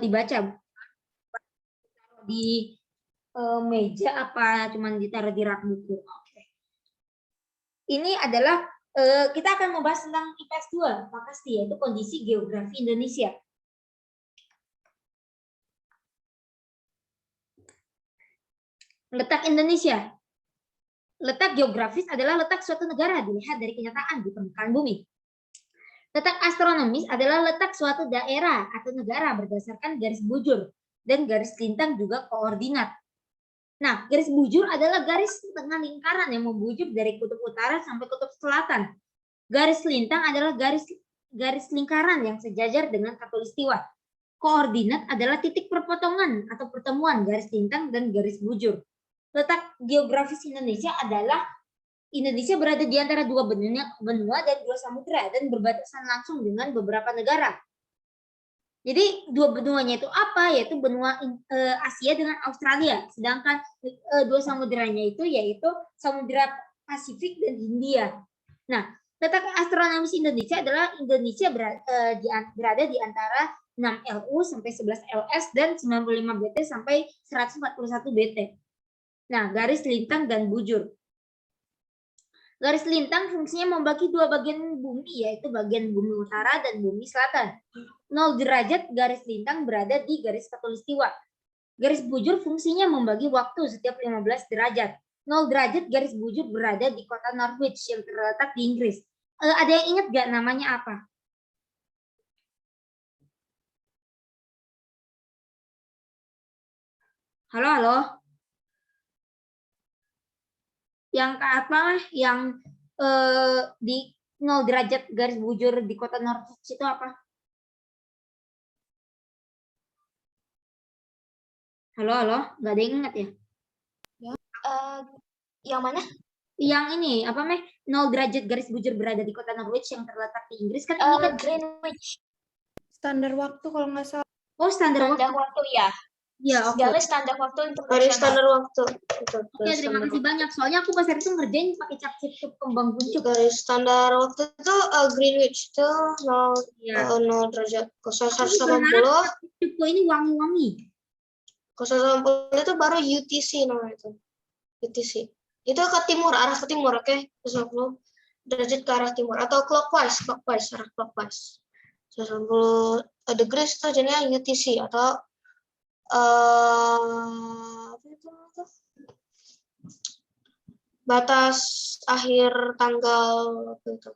dibaca di meja apa cuman ditaruh di rak buku. Oke. Ini adalah kita akan membahas tentang IPS 2, pasti yaitu kondisi geografi Indonesia. Letak Indonesia. Letak geografis adalah letak suatu negara dilihat dari kenyataan di permukaan bumi. Letak astronomis adalah letak suatu daerah atau negara berdasarkan garis bujur dan garis lintang juga koordinat. Nah, garis bujur adalah garis tengah lingkaran yang membujur dari kutub utara sampai kutub selatan. Garis lintang adalah garis lingkaran yang sejajar dengan khatulistiwa. Koordinat adalah titik perpotongan atau pertemuan garis lintang dan garis bujur. Letak geografis Indonesia adalah Indonesia berada di antara dua benua dan dua samudera dan berbatasan langsung dengan beberapa negara. Jadi dua benuanya itu apa? Yaitu benua Asia dengan Australia. Sedangkan dua samuderanya itu yaitu Samudra Pasifik dan Hindia. Nah, letak astronomis Indonesia adalah Indonesia berada di antara 6 LU sampai 11 LS dan 95 BT sampai 141 BT. Nah, garis lintang dan bujur. Garis lintang fungsinya membagi dua bagian bumi, yaitu bagian bumi utara dan bumi selatan. 0 derajat garis lintang berada di garis khatulistiwa. Garis bujur fungsinya membagi waktu setiap 15 derajat. 0 derajat garis bujur berada di kota Norwich yang terletak di Inggris. Ada yang ingat gak namanya apa? Halo, halo. Yang apa? Yang di 0 derajat garis bujur di kota Norwich itu apa? Halo, halo. Gak ada yang ingat ya? Yang mana? Yang ini, apa 0 derajat garis bujur berada di kota Norwich yang terletak di Inggris kan ini kan Greenwich. Standar waktu kalau nggak salah. Oh, standar waktu ya. Ya, oke. Garis standar waktu Garis standar waktu. Oke, terima kasih banyak. Soalnya aku pas hari itu ngerjain pakai cap cip kembang kuncup. Garis standar waktu itu Greenwich itu 0 derajat. 080. Ini wangi-wangi. 080 itu baru UTC namanya itu. UTC. Itu ke timur, arah ke timur, oke? 180 derajat ke arah timur atau clockwise, arah clockwise. 180 degrees itu jadinya UTC atau apa itu? Batas akhir tanggal itu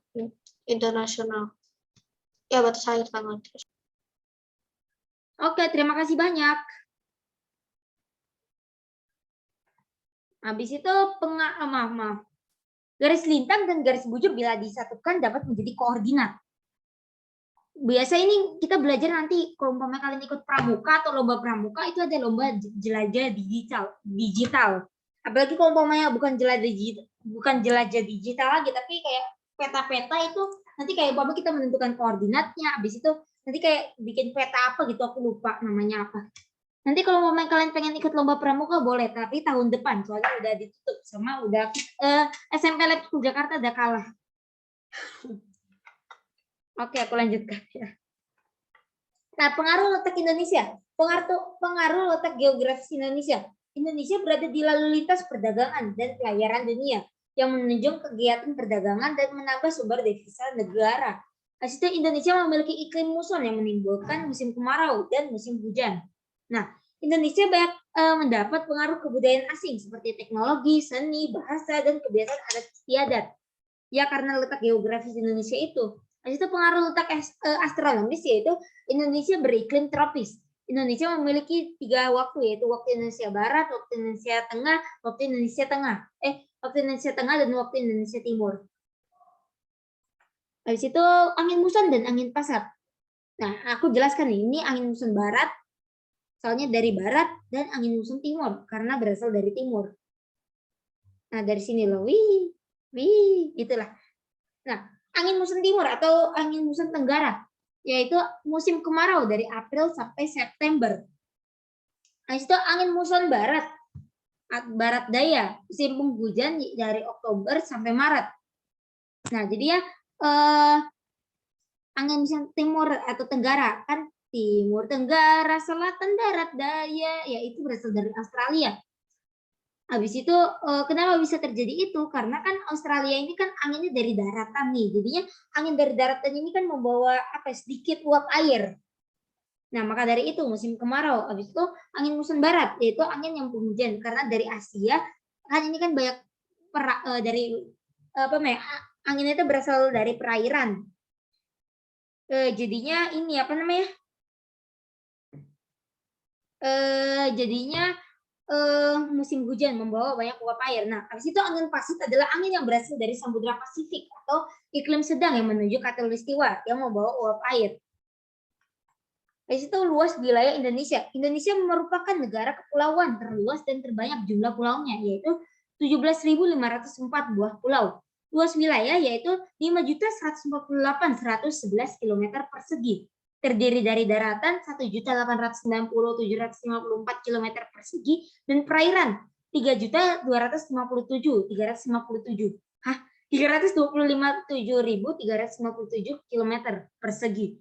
internasional. Ya, batas akhir tanggal. Oke, terima kasih banyak. Habis itu maaf. Garis lintang dan garis bujur bila disatukan dapat menjadi koordinat. Biasa ini kita belajar nanti kalau umpamanya kalian ikut pramuka atau lomba pramuka itu ada lomba jelajah digital. Apalagi kalau umpamanya bukan jelajah digital lagi tapi kayak peta-peta itu nanti kayak umpamanya kita menentukan koordinatnya, habis itu nanti kayak bikin peta apa gitu aku lupa namanya apa. Nanti kalau umpamanya kalian pengen ikut lomba pramuka boleh, tapi tahun depan soalnya udah ditutup sama udah SMP Lab School Jakarta udah kalah. Oke, aku lanjutkan ya. Nah, pengaruh letak Indonesia. Pengaruh letak geografis Indonesia. Indonesia berada di lalu lintas perdagangan dan pelayaran dunia yang menunjang kegiatan perdagangan dan menambah sumber devisa negara. Asisten Indonesia memiliki iklim muson yang menimbulkan musim kemarau dan musim hujan. Nah, Indonesia banyak mendapat pengaruh kebudayaan asing seperti teknologi, seni, bahasa, dan kebiasaan adat istiadat. Ya, karena letak geografis Indonesia itu. Habis itu pengaruh letak astronomis yaitu Indonesia beriklim tropis. Indonesia memiliki 3 waktu yaitu waktu Indonesia Barat, waktu Indonesia Tengah, waktu Indonesia Tengah. Waktu Indonesia Tengah dan waktu Indonesia Timur. Habis itu angin muson dan angin pasat. Nah, aku jelaskan nih, ini angin muson barat, soalnya dari barat, dan angin muson timur karena berasal dari timur. Nah, dari sini loh, wih, itulah. Nah, angin muson timur atau angin muson tenggara yaitu musim kemarau dari April sampai September. Nah, itu angin muson barat daya musim penghujan dari Oktober sampai Maret. Nah, jadi ya angin muson timur atau tenggara kan timur tenggara, selatan, darat, daya, ya itu berasal dari Australia. Habis itu kenapa bisa terjadi itu? Karena kan Australia ini kan anginnya dari daratan nih. Jadinya angin dari daratan ini kan membawa sedikit uap air. Nah, maka dari itu musim kemarau. Habis itu angin musim barat, yaitu angin yang penghujan. Karena dari Asia kan ini kan banyak dari anginnya itu berasal dari perairan. Jadinya ini jadinya musim hujan membawa banyak uap air. Nah, habis itu angin pasat adalah angin yang berasal dari Samudra Pasifik atau iklim sedang yang menuju khatulistiwa yang membawa uap air. Habis itu luas wilayah Indonesia. Indonesia merupakan negara kepulauan terluas dan terbanyak jumlah pulaunya, yaitu 17.504 buah pulau. Luas wilayah yaitu 5.148.111 km persegi. Terdiri dari daratan 1.890.754 km persegi dan perairan 3.257.357. 327.357 km persegi.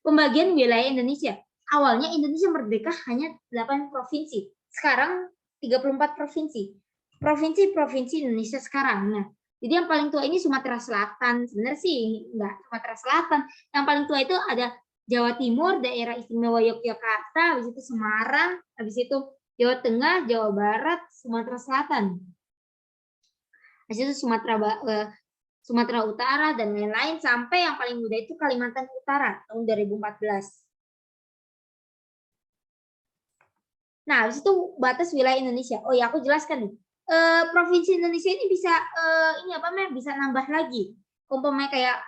Pembagian wilayah Indonesia. Awalnya Indonesia merdeka hanya 8 provinsi. Sekarang 34 provinsi. Provinsi Indonesia sekarang. Nah, jadi yang paling tua ini Sumatera Selatan. Sebenarnya sih enggak Sumatera Selatan. Yang paling tua itu ada Jawa Timur, daerah istimewa Yogyakarta, habis itu Semarang, habis itu Jawa Tengah, Jawa Barat, Sumatera Selatan. Habis itu Sumatera Utara, dan lain-lain, sampai yang paling muda itu Kalimantan Utara, tahun 2014. Nah, habis itu batas wilayah Indonesia. Oh ya, aku jelaskan nih. Provinsi Indonesia ini bisa bisa nambah lagi. Umpamanya kayak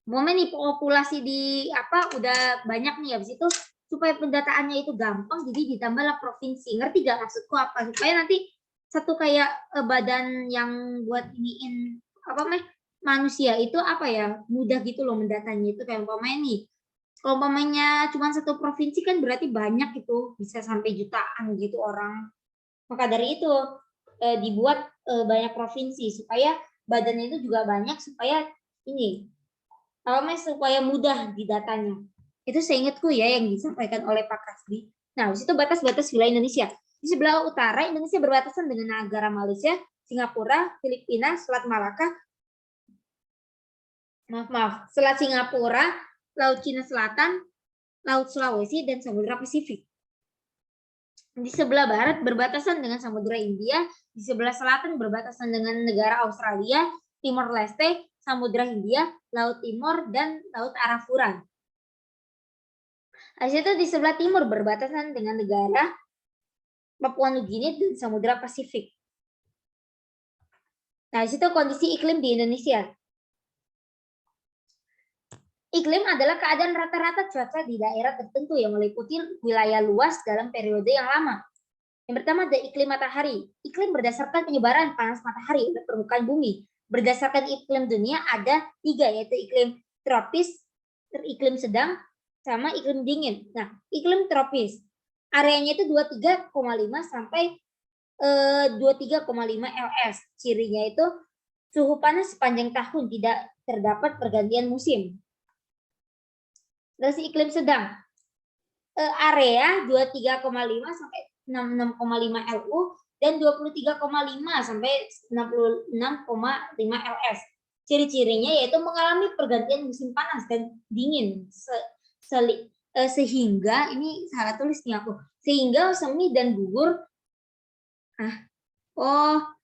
nih populasi di udah banyak nih, habis itu supaya pendataannya itu gampang, jadi ditambahlah provinsi. Ngerti gak maksudku apa? Supaya nanti satu kayak badan yang buat iniin manusia itu mudah gitu loh mendatanya. Itu kayak umpamanya nih, kalau umpamanya cuma satu provinsi kan berarti banyak itu, bisa sampai jutaan gitu orang. Maka dari itu dibuat banyak provinsi supaya badannya itu juga banyak, supaya supaya mudah di datanya. Itu seingatku ya yang disampaikan oleh Pak Kasdi. Nah, di situ batas-batas wilayah Indonesia. Di sebelah utara Indonesia berbatasan dengan negara Malaysia, Singapura, Filipina, Selat Malaka, Selat Singapura, Laut Cina Selatan, Laut Sulawesi, dan Samudra Pasifik. Di sebelah barat berbatasan dengan Samudra India, di sebelah selatan berbatasan dengan negara Australia, Timor Leste, Samudra Hindia, Laut Timur, dan Laut Arafura. Habis itu di sebelah timur berbatasan dengan negara Papua Nugini dan Samudra Pasifik. Nah, di situ kondisi iklim di Indonesia. Iklim adalah keadaan rata-rata cuaca di daerah tertentu yang meliputi wilayah luas dalam periode yang lama. Yang pertama ada iklim matahari. Iklim berdasarkan penyebaran panas matahari di permukaan bumi. Berdasarkan iklim dunia ada 3, yaitu iklim tropis, iklim sedang, sama iklim dingin. Nah, iklim tropis areanya itu 23,5 sampai 23,5 ls. Cirinya itu suhu panas sepanjang tahun, tidak terdapat pergantian musim. Terus iklim sedang area 23,5 sampai 66,5 LU dan 23,5 sampai 66,5 ls. Ciri-cirinya yaitu mengalami pergantian musim panas dan dingin sehingga ini salah tulis nih aku, sehingga semi dan gugur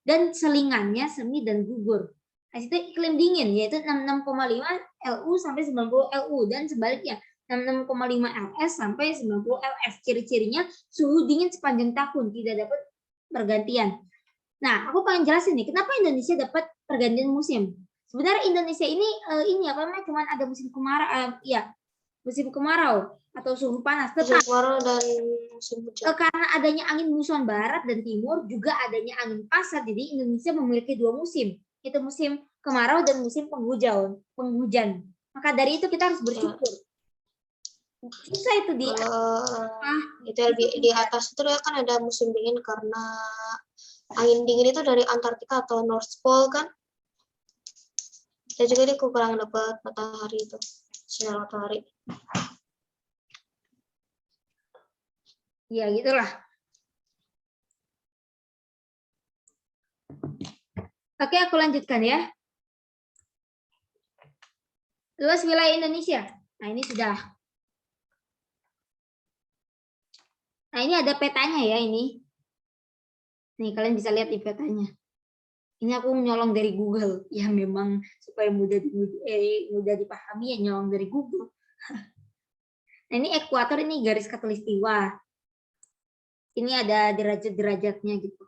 dan selingannya semi dan gugur. Nah, itu iklim dingin yaitu 66,5 LU sampai 90 LU dan sebaliknya 66,5 ls sampai 90 ls. Ciri-cirinya suhu dingin sepanjang tahun, tidak dapat pergantian. Nah, aku pengen jelasin nih kenapa Indonesia dapat pergantian musim. Sebenarnya Indonesia ini cuma ada musim kemarau, musim kemarau atau suhu panas. Musim kemarau dan musim hujan. Karena adanya angin muson barat dan timur, juga adanya angin pasat, jadi Indonesia memiliki 2 musim. Itu musim kemarau dan musim penghujan. Maka dari itu kita harus bersyukur. Susah itu itu di atas itu kan ada musim dingin karena angin dingin itu dari Antartika atau North Pole kan. Dan juga dia kurang dapat matahari itu, sinar matahari. Ya, gitulah. Oke, aku lanjutkan ya. Luas wilayah Indonesia. Nah, ini sudah. Nah, ini ada petanya ya ini. Nih, kalian bisa lihat di petanya. Ini aku nyolong dari Google. Ya, memang supaya mudah dipahami ya nyolong dari Google. Nah, ini ekuator, ini garis khatulistiwa. Ini ada derajat-derajatnya gitu.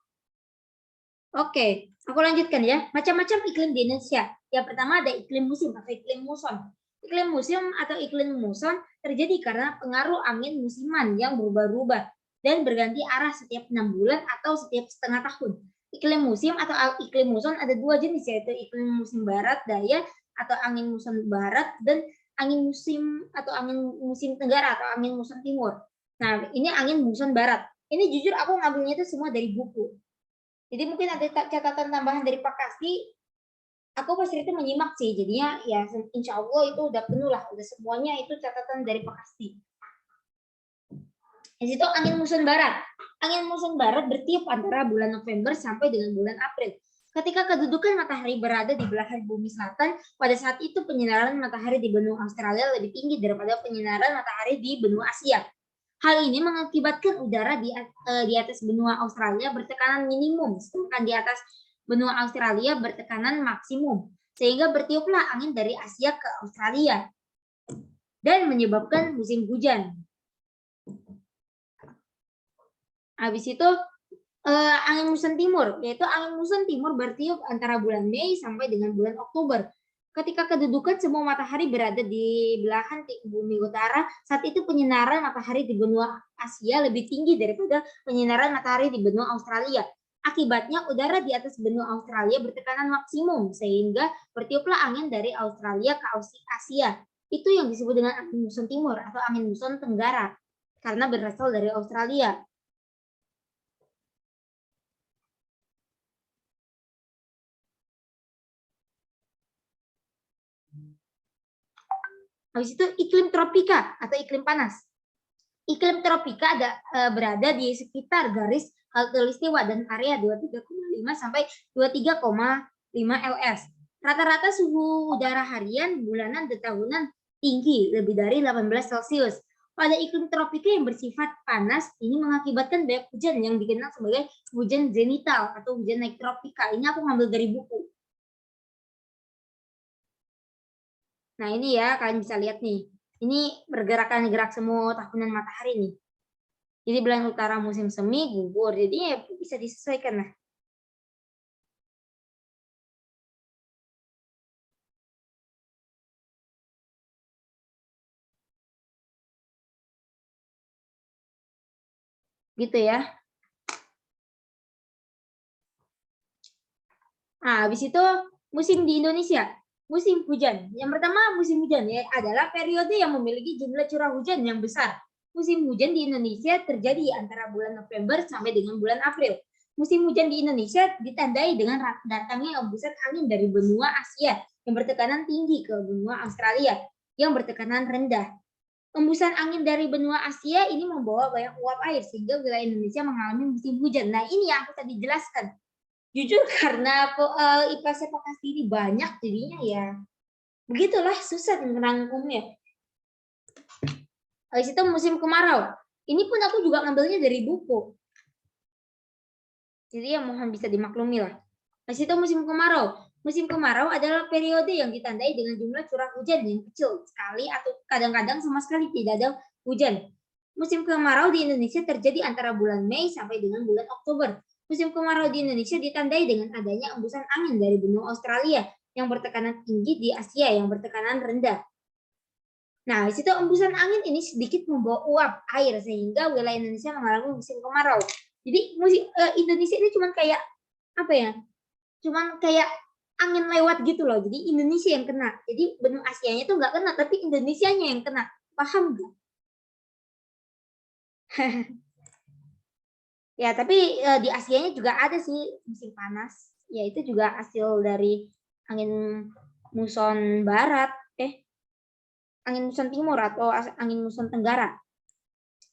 Oke, aku lanjutkan ya. Macam-macam iklim di Indonesia. Yang pertama ada iklim musim atau iklim muson. Iklim musim atau iklim muson terjadi karena pengaruh angin musiman yang berubah-ubah dan berganti arah setiap 6 bulan atau setiap setengah tahun. Iklim musim atau iklim muson ada dua jenis, yaitu iklim musim barat daya atau angin muson barat dan angin musim atau angin musim tenggara atau angin muson timur. Nah, ini angin muson barat. Ini jujur aku ngambilnya itu semua dari buku. Jadi mungkin ada catatan tambahan dari Pak Kasti. Aku pas itu menyimak sih, jadinya ya insya Allah itu udah penuh lah, udah semuanya itu catatan dari Pak Kasti. Di situ angin muson barat. Angin muson barat bertiup antara bulan November sampai dengan bulan April. Ketika kedudukan matahari berada di belahan bumi selatan, pada saat itu penyinaran matahari di benua Australia lebih tinggi daripada penyinaran matahari di benua Asia. Hal ini mengakibatkan udara di atas benua Australia bertekanan minimum, sedangkan di atas benua Australia bertekanan maksimum, sehingga bertiuplah angin dari Asia ke Australia dan menyebabkan musim hujan. Habis itu angin muson timur, yaitu angin muson timur bertiup antara bulan Mei sampai dengan bulan Oktober. Ketika kedudukan semua matahari berada di belahan bumi utara, saat itu penyinaran matahari di benua Asia lebih tinggi daripada penyinaran matahari di benua Australia. Akibatnya udara di atas benua Australia bertekanan maksimum, sehingga bertiuplah angin dari Australia ke Asia. Itu yang disebut dengan angin muson timur atau angin muson tenggara, karena berasal dari Australia. Habis itu iklim tropika atau iklim panas. Iklim tropika berada di sekitar garis khatulistiwa dan area 23,5 sampai 23,5 LS. Rata-rata suhu udara harian, bulanan, dan tahunan tinggi, lebih dari 18 Celcius. Pada iklim tropika yang bersifat panas, ini mengakibatkan banyak hujan yang dikenal sebagai hujan zenital atau hujan naik tropika. Ini aku ngambil dari buku. Nah, ini ya, kalian bisa lihat nih. Ini pergerakan gerak semu tahunan matahari nih. Jadi belahan utara musim semi gugur. Jadi ya bisa disesuaikan lah. Gitu ya. Nah, habis itu musim di Indonesia. Musim hujan. Yang pertama musim hujan ya adalah periode yang memiliki jumlah curah hujan yang besar. Musim hujan di Indonesia terjadi antara bulan November sampai dengan bulan April. Musim hujan di Indonesia ditandai dengan datangnya embusan angin dari benua Asia yang bertekanan tinggi ke benua Australia yang bertekanan rendah. Embusan angin dari benua Asia ini membawa banyak uap air sehingga wilayah Indonesia mengalami musim hujan. Nah, ini yang aku tadi jelaskan. Jujur karena IPA Pak Kasti ini banyak jadinya ya begitulah, susah merangkumnya. Habis itu musim kemarau. Ini pun aku juga ngambilnya dari buku. Jadi ya mohon bisa dimaklumi lah. Habis itu musim kemarau. Musim kemarau adalah periode yang ditandai dengan jumlah curah hujan yang kecil sekali atau kadang-kadang sama sekali tidak ada hujan. Musim kemarau di Indonesia terjadi antara bulan Mei sampai dengan bulan Oktober. Musim kemarau di Indonesia ditandai dengan adanya embusan angin dari benua Australia yang bertekanan tinggi di Asia yang bertekanan rendah. Nah, di situ embusan angin ini sedikit membawa uap air sehingga wilayah Indonesia mengalami musim kemarau. Jadi Indonesia ini cuma kayak apa ya? Cuman kayak angin lewat gitu loh. Jadi Indonesia yang kena. Jadi benua Asianya itu nggak kena, tapi Indonesianya yang kena. Paham nggak? Ya, tapi di Asianya juga ada sih musim panas. Ya, itu juga hasil dari angin muson barat, angin muson timur atau angin muson tenggara.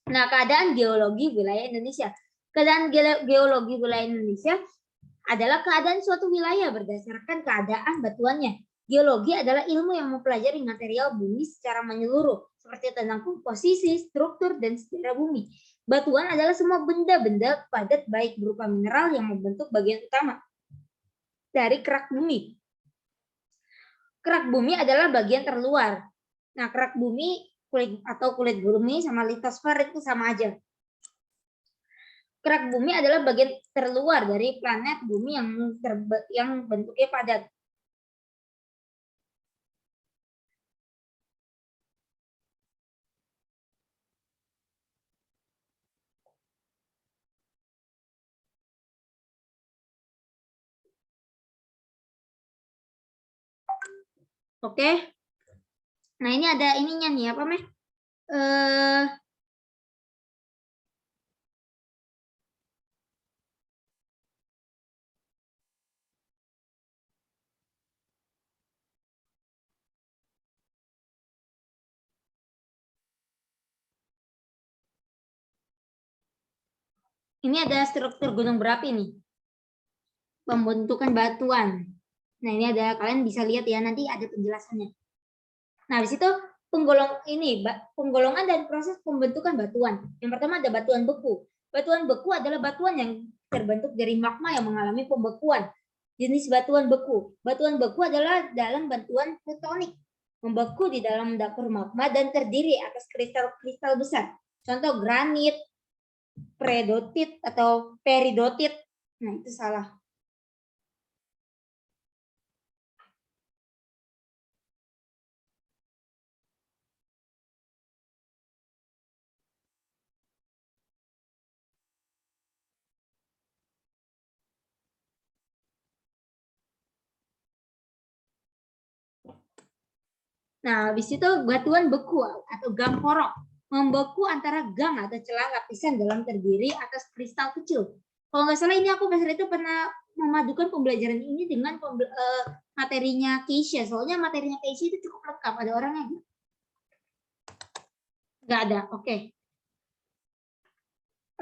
Nah, keadaan geologi wilayah Indonesia. Keadaan geologi wilayah Indonesia adalah keadaan suatu wilayah berdasarkan keadaan batuannya. Geologi adalah ilmu yang mempelajari material bumi secara menyeluruh, seperti tentang komposisi, struktur, dan sejarah bumi. Batuan adalah semua benda-benda padat baik berupa mineral yang membentuk bagian utama dari kerak bumi. Kerak bumi adalah bagian terluar. Nah, kerak bumi kulit bumi sama litosfer itu sama aja. Kerak bumi adalah bagian terluar dari planet bumi yang bentuknya padat. Oke. Nah, ini ada ininya nih, apa, Meh? Ini ada struktur gunung berapi nih. Pembentukan batuan. Nah, ini ada, kalian bisa lihat ya, nanti ada penjelasannya. Nah, di situ penggolongan dan proses pembentukan batuan. Yang pertama ada batuan beku. Batuan beku adalah batuan yang terbentuk dari magma yang mengalami pembekuan. Jenis batuan beku. Batuan beku adalah dalam batuan plutonik. Membeku di dalam dapur magma dan terdiri atas kristal-kristal besar. Contoh granit, pedotit atau peridotit. Nah, itu salah. Nah, habis itu batuan beku atau gamporok. Membeku antara gang atau celah lapisan dalam terdiri atas kristal kecil. Kalau nggak salah ini aku pasal itu pernah memadukan pembelajaran ini dengan materinya Keisha. Soalnya materinya Keisha itu cukup lengkap. Ada orangnya nggak? Nggak ada, oke.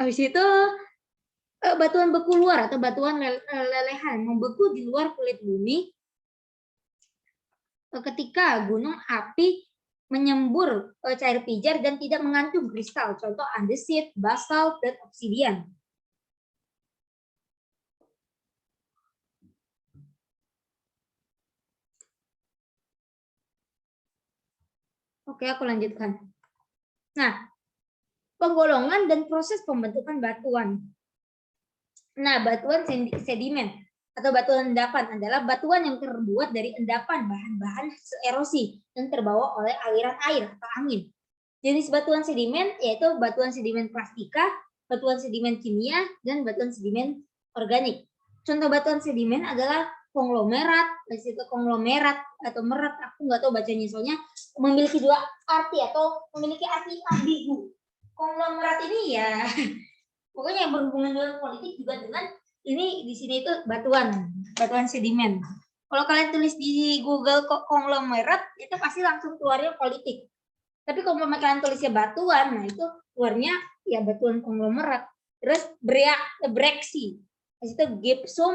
Habis itu batuan beku luar atau batuan lelehan. Membeku di luar kulit bumi ketika gunung api menyembur cair pijar dan tidak mengandung kristal. Contoh andesit, basalt, dan obsidian. Oke, aku lanjutkan. Nah, penggolongan dan proses pembentukan batuan. Nah, batuan sedimen atau batuan endapan adalah batuan yang terbuat dari endapan bahan-bahan erosi dan terbawa oleh aliran air atau angin. Jenis batuan sedimen yaitu batuan sedimen plastika, batuan sedimen kimia, dan batuan sedimen organik. Contoh batuan sedimen adalah konglomerat, itu konglomerat atau merat, aku nggak tahu bacanya soalnya memiliki dua arti atau memiliki arti ambigu. Konglomerat ini ya pokoknya yang berhubungan dengan politik juga dengan ini di sini itu batuan sedimen. Kalau kalian tulis di Google konglomerat itu pasti langsung keluarnya politik. Tapi kalau kalian tulisnya batuan, nah itu keluarnya ya batuan konglomerat. Terus breksi, itu gypsum,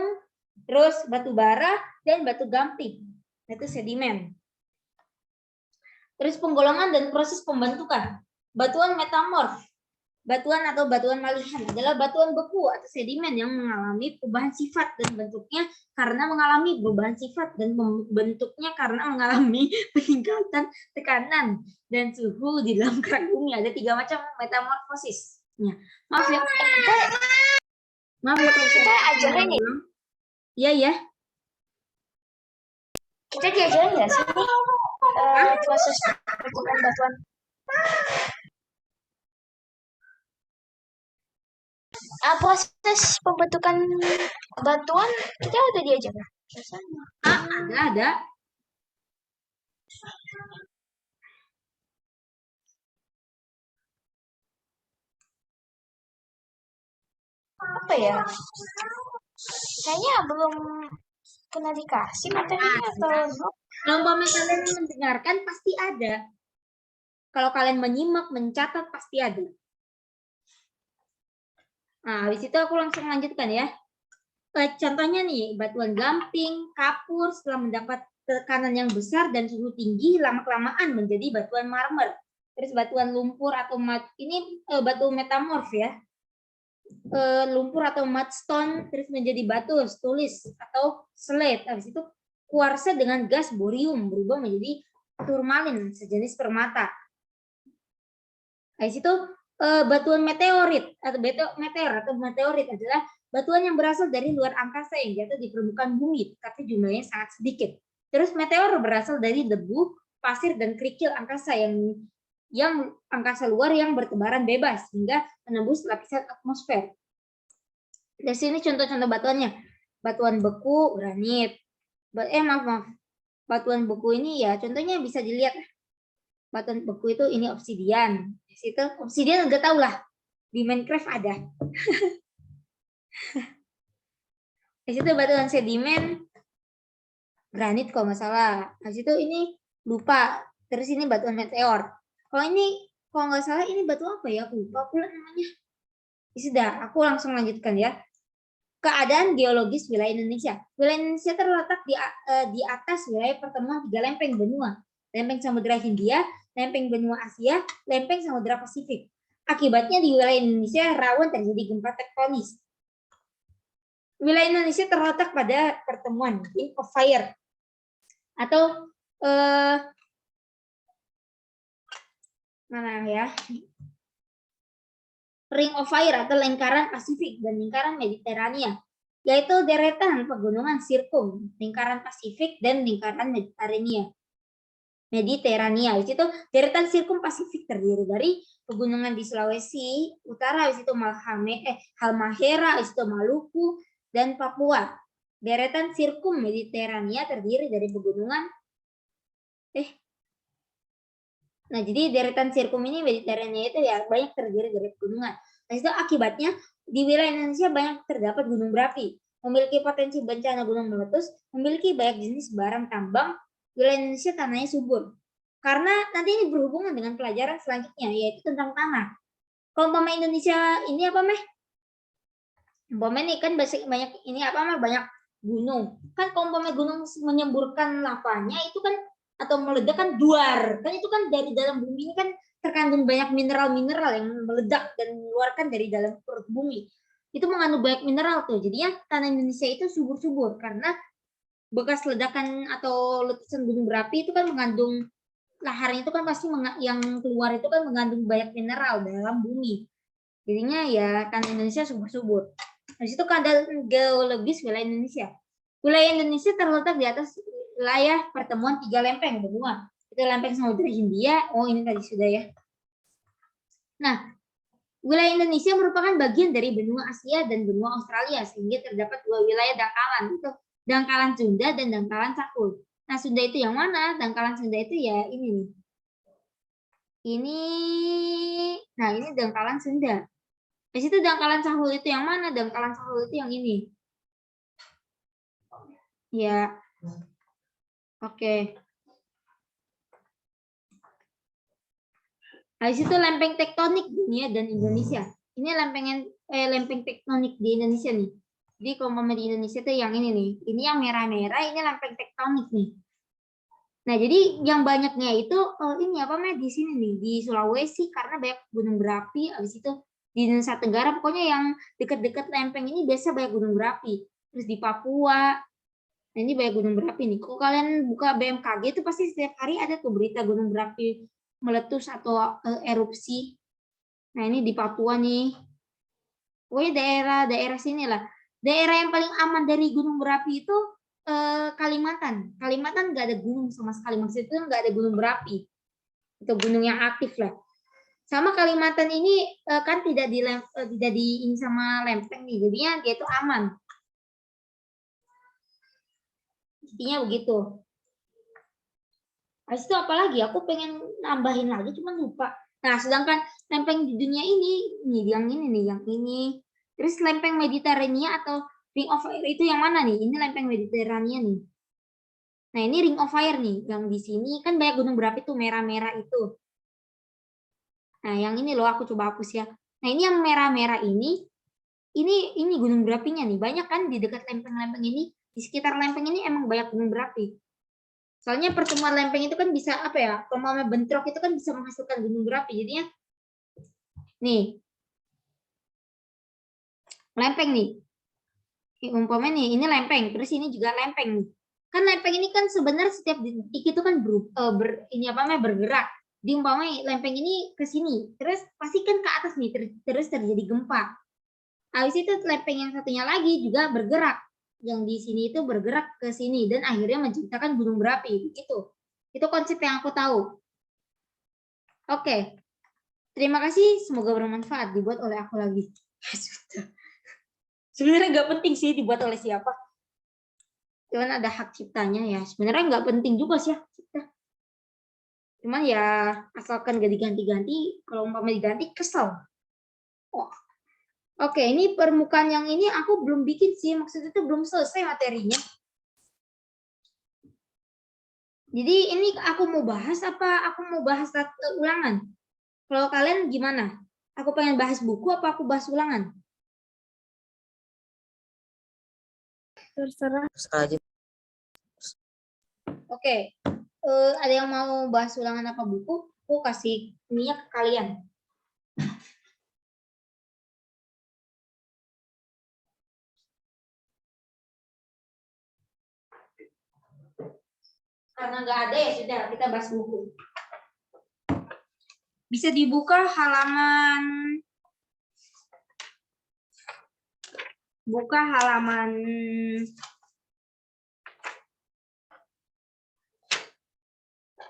terus batu bara dan batu gamping. Itu sedimen. Terus penggolongan dan proses pembentukan. Batuan metamorf. Batuan atau batuan malihan adalah batuan beku atau sedimen yang mengalami perubahan sifat dan bentuknya karena mengalami perubahan sifat dan bentuknya karena mengalami peningkatan tekanan dan suhu di dalam kerak bumi. Ada 3 macam metamorfosis. Maaf ya. Maaf ya kalau kita ajarin nih. Iya ya. Kita diajarin nggak sih proses pembentukan batuan? Proses pembentukan batuan kita ada diajarin. Ada. Apa ya? Kayaknya belum pernah dikasih materinya atau kalau kalian mendengarkan pasti ada. Kalau kalian menyimak, mencatat pasti ada. Nah, habis itu aku langsung lanjutkan ya. Contohnya nih, batuan gamping, kapur setelah mendapat tekanan yang besar dan suhu tinggi, lama-kelamaan menjadi batuan marmer. Terus batuan lumpur atau ini batu metamorf ya. Lumpur atau mudstone terus menjadi batu tulis atau slate. Habis itu kuarsa dengan gas borium berubah menjadi turmalin sejenis permata. Habis itu batuan meteorit atau meteorit adalah batuan yang berasal dari luar angkasa yang jatuh di permukaan bumi tapi jumlahnya sangat sedikit. Terus meteor berasal dari debu, pasir dan kerikil angkasa yang angkasa luar yang bertebaran bebas hingga menembus lapisan atmosfer. Di sini contoh-contoh batuannya. Batuan beku, granit. Maaf. Batuan beku ini ya contohnya bisa dilihat. Batuan beku itu ini obsidian. Di situ obsidian udah tahu lah. Di Minecraft ada. Di situ batuan sedimen, granit kalau nggak salah. Di situ ini lupa. Terus ini batuan meteor. Kalau nggak salah ini batu apa ya? Aku lupa pula namanya. Sudah, aku langsung lanjutkan ya. Keadaan geologis wilayah Indonesia. Wilayah Indonesia terletak di atas wilayah pertemuan 3 lempeng benua. Lempeng Samudra Hindia, lempeng benua Asia, lempeng Samudra Pasifik. Akibatnya di wilayah Indonesia rawan terjadi gempa tektonis. Wilayah Indonesia terletak pada pertemuan Ring of Fire atau mana ya? Ring of Fire atau lingkaran Pasifik dan lingkaran Mediterania, yaitu deretan pegunungan sirkum, lingkaran Pasifik dan lingkaran Mediterania. Itu deretan sirkum Pasifik terdiri dari pegunungan di Sulawesi Utara, itu Halmahera, itu Maluku dan Papua. Deretan sirkum Mediterania terdiri dari pegunungan Nah, jadi deretan sirkum ini Mediterania itu ya banyak terdiri dari pegunungan. Nah, itu akibatnya di wilayah Indonesia banyak terdapat gunung berapi, memiliki potensi bencana gunung meletus, memiliki banyak jenis barang tambang. Wilayah Indonesia tanahnya subur. Karena nanti ini berhubungan dengan pelajaran selanjutnya, yaitu tentang tanah. Kalau umpama Indonesia ini apa meh? Umpama ini kan banyak ini apa meh? Banyak gunung. Kan kalau umpama gunung menyemburkan lavanya itu kan atau meledak kan duar, kan itu kan dari dalam bumi ini kan terkandung banyak mineral-mineral yang meledak dan mengeluarkan dari dalam perut bumi. Itu mengandung banyak mineral tuh. Jadinya tanah Indonesia itu subur-subur karena bekas ledakan atau letusan gunung berapi itu kan mengandung laharnya itu kan pasti yang keluar itu kan mengandung banyak mineral dalam bumi. Jadinya ya tanah Indonesia subur-subur. Dari situ keadaan geologis wilayah Indonesia. Wilayah Indonesia terletak di atas wilayah pertemuan 3 lempeng benua. Itu lempeng Samudra Hindia. Oh, ini tadi sudah ya. Nah, wilayah Indonesia merupakan bagian dari benua Asia dan benua Australia sehingga terdapat 2 wilayah dangkalan, itu dangkalan Sunda dan dangkalan Cakul. Nah, Sunda itu yang mana? Dangkalan Sunda itu ya ini nih. Nah ini dangkalan Sunda. Di situ dangkalan Cakul itu yang mana? Dangkalan Cakul itu yang ini. Ya. Oke. Nah, di situ lempeng tektonik dunia dan Indonesia. Ini lempeng tektonik di Indonesia nih. Jadi kalau di Indonesia tuh yang ini nih. Ini yang merah-merah, ini lempeng tektonik nih. Nah, jadi yang banyaknya itu ini apa namanya di sini nih, di Sulawesi karena banyak gunung berapi, habis itu di Nusa Tenggara pokoknya yang dekat-dekat lempeng ini biasa banyak gunung berapi. Terus di Papua, nah ini banyak gunung berapi nih. Kalau kalian buka BMKG itu pasti setiap hari ada tuh berita gunung berapi meletus atau erupsi. Nah ini di Papua nih. Pokoknya daerah sini lah. Daerah yang paling aman dari gunung berapi itu Kalimantan. Kalimantan nggak ada gunung sama sekali. Maksudnya itu nggak ada gunung berapi. Itu gunung yang aktif lah. Sama Kalimantan ini kan tidak di ini sama lempeng nih. Jadinya dia itu aman. Intinya begitu. Habis itu apalagi aku pengen nambahin lagi cuma lupa. Nah, sedangkan lempeng di dunia ini nih yang ini. Terus lempeng Mediterania atau Ring of Fire itu yang mana nih? Ini lempeng Mediterania nih. Nah, ini Ring of Fire nih. Yang di sini kan banyak gunung berapi tuh merah-merah itu. Nah, yang ini loh aku coba hapus ya. Nah, ini yang merah-merah ini ini gunung berapinya nih. Banyak kan di dekat lempeng-lempeng ini, di sekitar lempeng ini emang banyak gunung berapi. Soalnya pertemuan lempeng itu kan bisa apa ya? Kalau bentrok itu kan bisa menghasilkan gunung berapi. Jadinya nih. Lempeng nih. Umpamanya nih, ini lempeng, terus ini juga lempeng nih. Kan lempeng ini kan sebenarnya setiap detik itu kan bergerak. Di umpamanya lempeng ini ke sini, terus pasti kan ke atas nih, terus terjadi gempa. Habis itu lempeng yang satunya lagi juga bergerak. Yang di sini itu bergerak ke sini dan akhirnya menciptakan gunung berapi. Itu konsep yang aku tahu. Oke. Terima kasih, semoga bermanfaat. Dibuat oleh aku lagi. Sebenarnya nggak penting sih dibuat oleh siapa. Cuman ada hak ciptanya ya. Sebenarnya nggak penting juga sih hak cipta. Cuman ya asalkan gak diganti-ganti. Kalau umpama diganti kesel. Oh. Oke, ini permukaan yang ini aku belum bikin sih. Maksudnya itu belum selesai materinya. Jadi ini aku mau bahas apa aku mau bahas ulangan? Kalau kalian gimana? Aku pengen bahas buku apa aku bahas ulangan? Terserah. aja. Oke. Ada yang mau bahas ulangan apa buku? Aku kasih ininya ke kalian. Karena nggak ada ya sudah kita bahas buku. Bisa dibuka halaman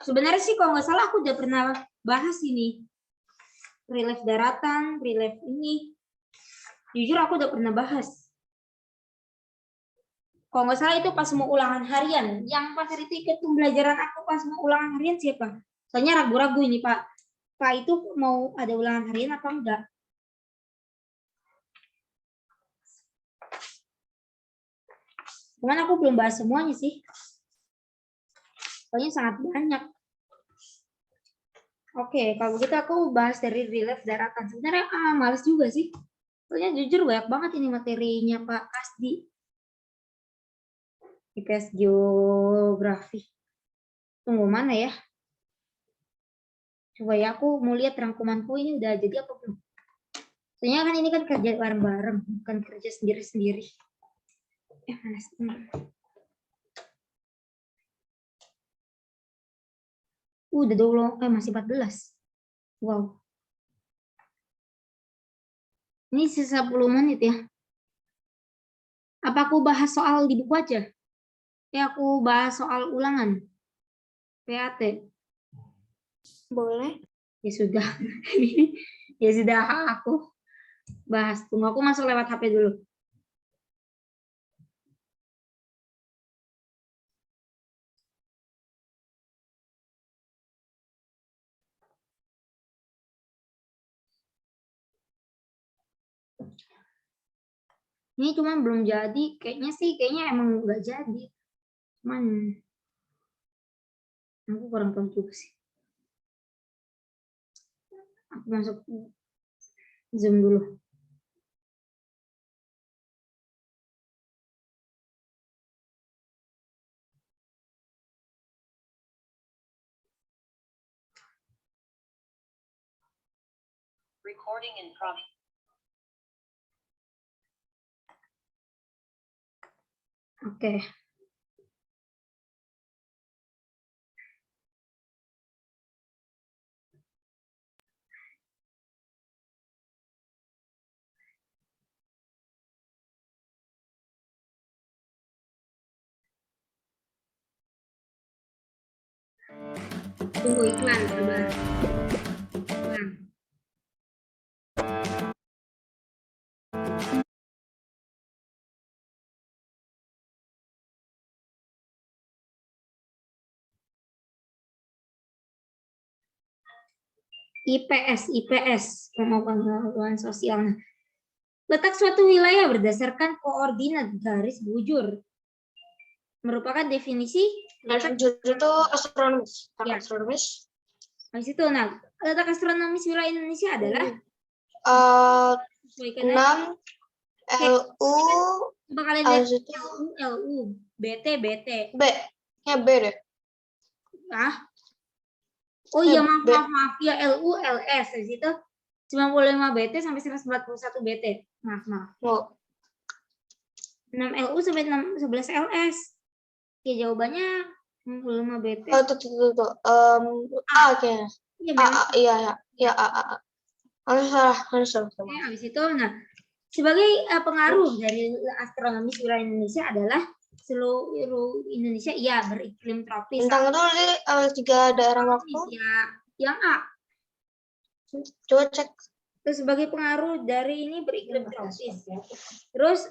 sebenarnya sih kalau nggak salah aku udah pernah bahas ini relief daratan, relief ini. Jujur aku udah pernah bahas. Kalau nggak salah itu pas mau ulangan harian. Yang pas hari itu ikut pembelajaran aku pas mau ulangan harian siapa? Soalnya ragu-ragu ini Pak. Pak itu mau ada ulangan harian apa enggak? Cuman aku belum bahas semuanya sih. Soalnya sangat banyak. Oke, kalau begitu aku bahas dari relief daratan. Sebenarnya males juga sih. Soalnya jujur banyak banget ini materinya Pak Kasdi. IPS geografi. Tunggu mana ya? Coba ya aku mau lihat rangkumanku ini udah jadi apa belum. Soalnya kan ini kan kerja bareng-bareng, bukan kerja sendiri-sendiri. Mana sih? Udah 20, masih 14. Wow. Ini sisa 10 menit ya. Apa aku bahas soal di buku aja? Ya aku bahas soal ulangan. PAT. Boleh. Ya sudah. Ya sudah aku bahas. Tunggu aku masuk lewat HP dulu. Ini cuman belum jadi. Kayaknya emang nggak jadi. Cuman aku kurang tahu juga sih. Aku masuk Zoom dulu. Recording in progress. Oke. Tunggu iklan, sabar. Iklan. IPS, pengetahuan sosial. Letak suatu wilayah berdasarkan koordinat garis bujur. Merupakan definisi Garis bujur itu astronomis. Ya. Astronomis. Habis itu, nah, letak astronomis wilayah Indonesia adalah 6 LU, Coba kalian lihat habis itu LU, BT, BT. B. Ya B deh. Ah, oh iya B. maaf. Ya LU, LS. Di situ 95 BT sampai 141 BT. Maaf. Oh. 6 LU sampai 11 LS. Ya jawabannya 65 BT. Oh, tuh. A kayaknya. Iya, Iya, A. Harus salah. Oke, habis itu, nah, sebagai pengaruh dari astronomis wilayah Indonesia adalah seluruh Indonesia beriklim tropis. Bintang itu nanti 3 daerah waktu. Ya, yang A. Coba cek. Terus sebagai pengaruh dari ini beriklim tropis. Terus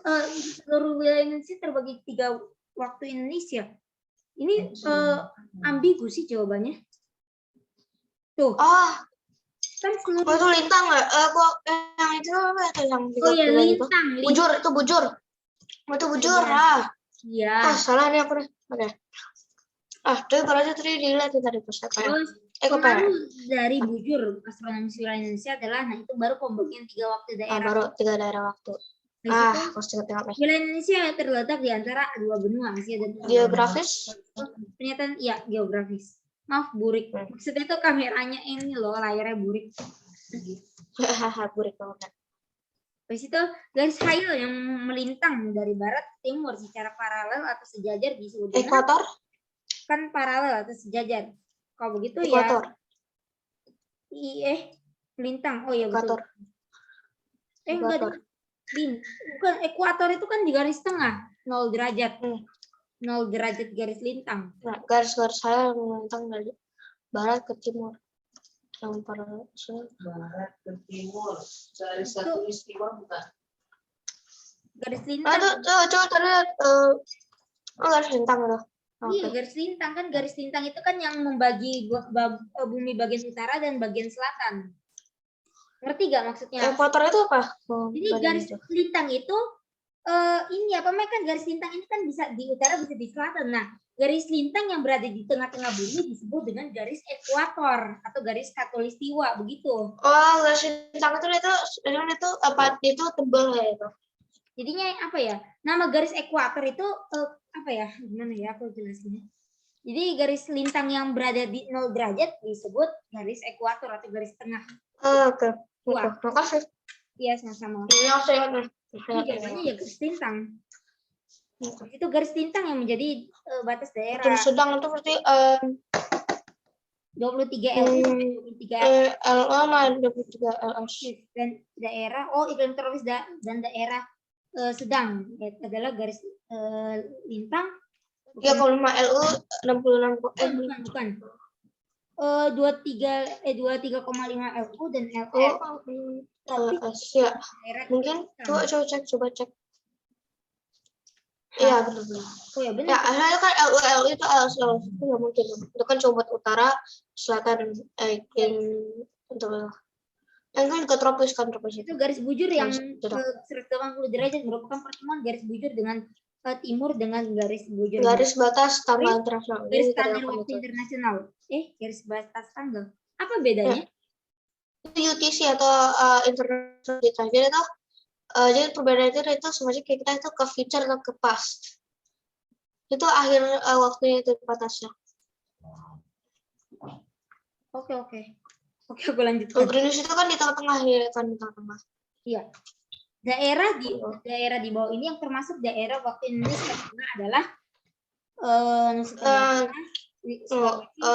seluruh wilayah Indonesia terbagi 3 waktu Indonesia. Ini ambigu sih jawabannya. Tuh. Kan seluruh itu lintang nggak? Kok yang itu apa itu yang lintang. Bujur itu bujur. Itu bujur Iya. Salah nih aku deh. Oke. Itu berarti dilihat tadi pusaka. Terus pengaruh dari bujur astronomi wilayah Indonesia adalah itu baru pembagian 3 waktu daerah. Baru 3 daerah waktu. Wilayah Indonesia terletak di antara 2 benua Asia dan geografis. Pernyataan geografis. Maaf burik. Maksudnya itu kameranya ini loh, layarnya burik. Burik banget. Habis itu garis khayal yang melintang dari barat ke timur secara paralel atau sejajar disebut dengan ekuator. Kan paralel atau sejajar. Kalau begitu ekuator. melintang. Oh iya betul. Ekuator. Bukan, ekuator itu kan di garis tengah, 0 derajat. 0 derajat garis lintang. Nah, garis-garis saya melintang dari barat ke timur. Yang paralel. Barat ke timur. Garis satu istiwa bukan? Garis lintang. Coba tadi garis lintang itu. Iya, garis lintang kan, garis lintang itu kan yang membagi bumi bagian utara dan bagian selatan. Ngerti gak maksudnya? Ekuator itu apa? Jadi garis lintang itu kan garis lintang ini kan bisa di utara bisa di selatan. Nah, garis lintang yang berada di tengah-tengah bumi disebut dengan garis ekuator atau garis khatulistiwa begitu. Garis lintang itu apa? Itu tebal ya itu. Jadinya apa ya? Nama garis ekuator itu apa ya? Gimana ya aku jelasinnya? Jadi garis lintang yang berada di 0 derajat disebut garis ekuator atau garis tengah. Oke. Makasih. Iya, sama-sama. Jawabannya garis lintang. Itu garis lintang yang menjadi batas daerah. Sedang itu berarti 23 LU, 23 23 LS. Dan daerah, iklim tropis dan daerah sedang adalah garis lintang. 3,5 LU 66 bukan. 23,5 LU dan LS. Tropis ya. Mungkin coba cek. Iya benar. Oh ya benar. Ya, asalnya kan LU itu LS itu nggak mungkin. Itu kan coba utara, selatan, untuk yang kan juga tropis itu. Itu garis bujur yang 180 derajat merupakan pertemuan garis bujur dengan timur dengan garis bujur. Garis batas tanggal internasional. Garis standar waktu internasional. Garis batas tanggal. Apa bedanya? Itu UTC atau international time. Jadi perbedaan itu semuanya kayak kita itu ke future atau ke past. Itu akhir waktunya itu batasnya. Oke, aku lanjutkan. Greenwich itu kan di tengah-tengah ya kan di tengah-tengah. Iya. Daerah di bawah ini yang termasuk daerah waktu Indonesia adalah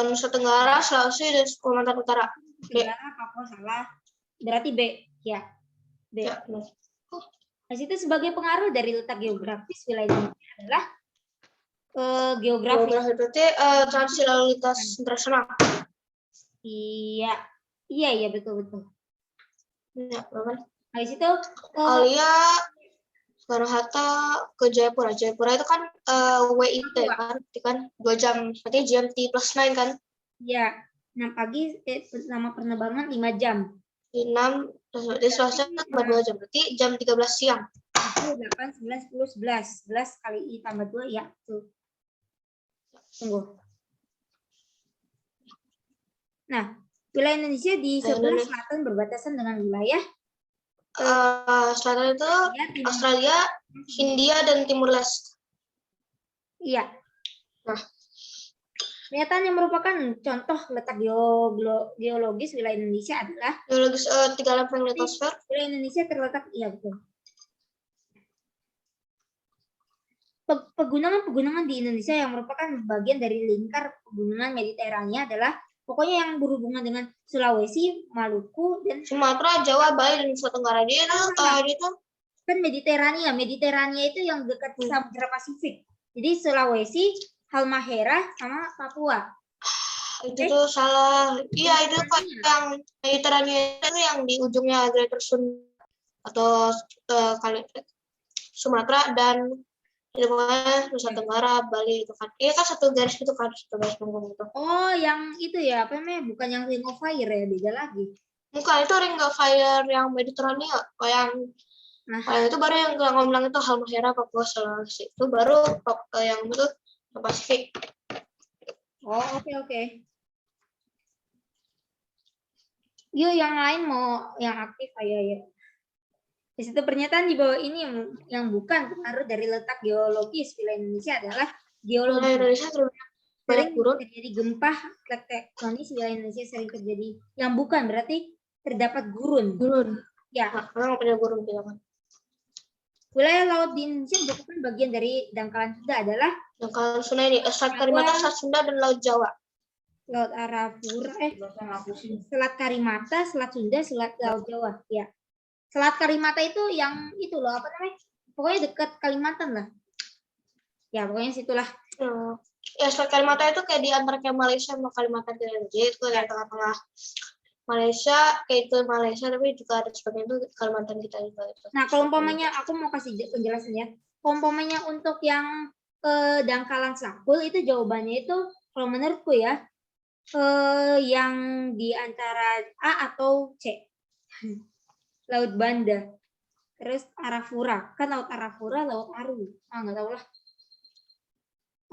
Nusa Tenggara, Sulawesi, dan Kalimantan Utara. Papua salah. Berarti B. Ya. B. Ya, Nah, itu sebagai pengaruh dari letak geografis wilayah Indonesia adalah geografis. Berarti transit lalu lintas internasional. Iya betul. Ya, benar. Nah, itu Alia Soekarno-Hatta ke Jayapura. Jayapura itu kan WIT kan 2 jam. Berarti GMT plus 9 kan? Iya. 6 pagi selama penerbangan 5 jam. 6 di Selasa 2 jam. Berarti jam 13 siang. 8, 9, 10, 11. 11 kali I tambah 2 ya. Tuh. Tunggu. Nah, wilayah Indonesia di sebelah selatan berbatasan dengan wilayah selatan itu Ya, timur. Australia, Hindia, dan Timur Leste. Iya. Nah. Pernyataan yang merupakan contoh letak geologis wilayah Indonesia adalah Geologis 3 lempeng litosfer. wilayah Indonesia terletak, iya betul. Pegunungan-pegunungan di Indonesia yang merupakan bagian dari lingkar pegunungan Mediterania adalah pokoknya yang berhubungan dengan Sulawesi, Maluku, dan Sumatera, Jawa, Bali, dan Nusa Tenggara. Dia itu kan Mediterania itu yang dekat Samudra Pasifik. Jadi Sulawesi, Halmahera, sama Papua. Itu tuh salah. Iya, itu kan yang Mediterania itu yang di ujungnya Greater Sunda atau Sumatera, dan itu pokoknya Nusa Tenggara, Bali itu kan. Iya kan satu garis itu kan, satu garis punggung itu. Oh, yang itu ya, apa namanya? Bukan yang Ring of Fire ya, beda lagi. Bukan, itu Ring of Fire yang Mediterania. Yang itu baru yang ngomong itu Halmahera, Papua, Sulawesi. Itu baru yang itu Pasifik. Oh, oke. Yuk, yang lain mau yang aktif ayo ya. Di situ pernyataan di bawah ini yang bukan pengaruh dari letak geologis wilayah Indonesia adalah geologi. Indonesia sering terjadi gempa tektonis wilayah Indonesia sering terjadi. Yang bukan berarti terdapat gurun. Ya. Memang punya gurun tidak. Wilayah laut di Indonesia merupakan bagian dari dangkalan Sunda adalah dangkalan Sunda ini Selat Karimata, Selat Sunda, dan Laut Jawa. Laut Arafura, Selat Karimata, Selat Sunda, Selat Laut Jawa. Ya. Selat Karimata itu yang itu loh, apa namanya? Pokoknya dekat Kalimantan lah. Ya, pokoknya situlah. Ya, Selat Karimata itu kayak di antara kayak Malaysia sama Kalimantan gitu. Itu di tengah-tengah Malaysia, kayak itu Malaysia, tapi juga ada sebagian itu Kalimantan kita juga. Nah, kalau umpamanya aku mau kasih penjelasan ya. Kalau umpamanya untuk yang dangkalan Sakul itu jawabannya itu kalau menurutku ya yang di antara A atau C. Laut Banda. Terus Arafura. Kan Laut Arafura, Laut Aru. Nggak tahu lah.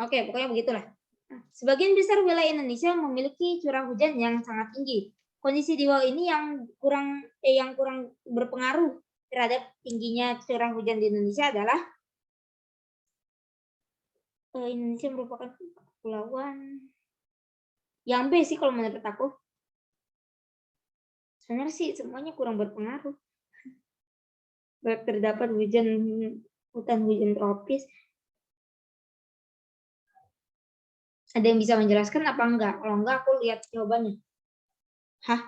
Oke, pokoknya begitulah. Sebagian besar wilayah Indonesia memiliki curah hujan yang sangat tinggi. Kondisi di bawah ini yang kurang berpengaruh terhadap tingginya curah hujan di Indonesia adalah Indonesia merupakan kepulauan. Yang B sih kalau menurut aku. Sebenarnya sih semuanya kurang berpengaruh. Terdapat hutan hujan tropis. Ada yang bisa menjelaskan apa enggak? Kalau enggak aku lihat jawabannya. Hah?